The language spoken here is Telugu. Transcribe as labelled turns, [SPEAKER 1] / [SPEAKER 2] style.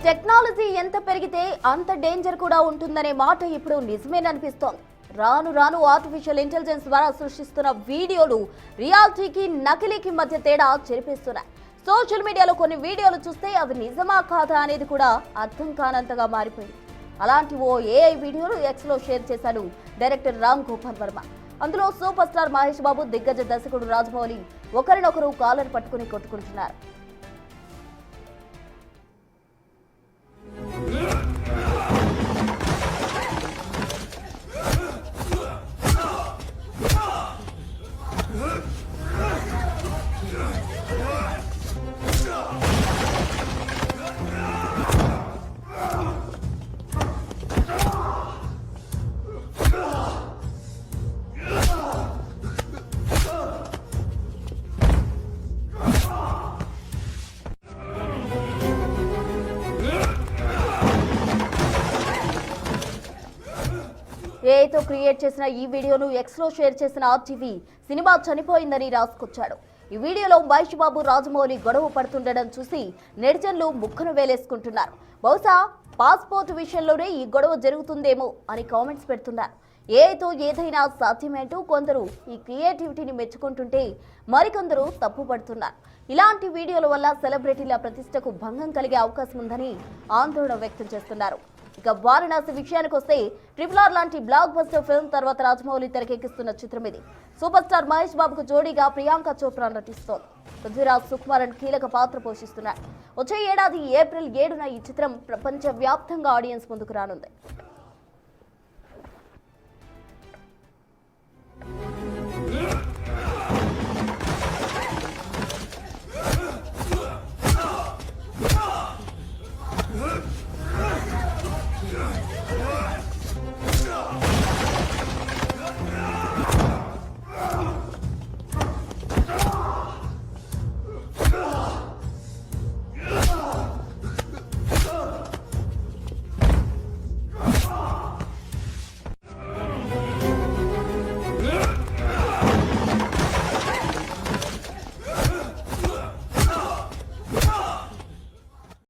[SPEAKER 1] టెక్నాలజీ ఎంత పెరిగితే అంత డేంజర్ కూడా ఉంటుందనే మాట ఇప్పుడు నిజమేననిపిస్తోంది. రాను రాను ఆర్టిఫిషియల్ ఇంటెలిజెన్స్ ద్వారా సృష్టిస్తున్న వీడియోలు రియాలిటీకి నకిలీకి మధ్య తేడా చెరిపిస్తున్నాయి. సోషల్ మీడియాలో కొన్ని వీడియోలు చూస్తే అవి నిజమా కాదా అనేది కూడా అర్థం కానంతగా మారిపోయింది. అలాంటి ఓ ఏఐ వీడియోలు ఎక్స్ లో షేర్ చేశాడు డైరెక్టర్ రామ్ గోపాల్ వర్మ. అందులో సూపర్ స్టార్ మహేష్ బాబు, దిగ్గజ దర్శకుడు రాజమౌళి ఒకరినొకరు కాలర్ పట్టుకుని కొట్టుకుంటున్నారు. ఏఐతో క్రియేట్ చేసిన ఈ వీడియోను ఎక్స్ లో షేర్ చేసిన ఆర్టీవీ సినిమా చనిపోయిందని రాసుకొచ్చాడు. ఈ వీడియోలో మహేష్ బాబు, రాజమౌళి గొడవ పడుతుండడం చూసి నెటిజన్లు ముక్కను వేలేసుకుంటున్నారు. బహుశా పాస్పోర్ట్ విషయంలోనే ఈ గొడవ జరుగుతుందేమో అని కామెంట్స్ పెడుతున్నారు. ఏఐతో ఏదైనా సాధ్యమేంటూ కొందరు ఈ క్రియేటివిటీని మెచ్చుకుంటుంటే మరికొందరు తప్పుపడుతున్నారు. ఇలాంటి వీడియోల వల్ల సెలబ్రిటీల ప్రతిష్టకు భంగం కలిగే అవకాశం ఉందని ఆందోళన వ్యక్తం చేస్తున్నారు. ఇక వారణాసి విషయానికి వస్తే RRR లాంటి బ్లాక్ బస్టర్ ఫిల్మ్ తర్వాత రాజమౌళి తెరకెక్కిస్తున్న చిత్రం ఇది. సూపర్ స్టార్ మహేష్ బాబుకు జోడీగా ప్రియాంక చోప్రా నటిస్తోంది. పృథ్వీరాజ్ సుకుమారన్ కీలక పాత్ర పోషిస్తున్నారు. వచ్చే ఏడాది ఏప్రిల్ 7న ఈ చిత్రం ప్రపంచ వ్యాప్తంగా ఆడియన్స్ ముందుకు రానుంది.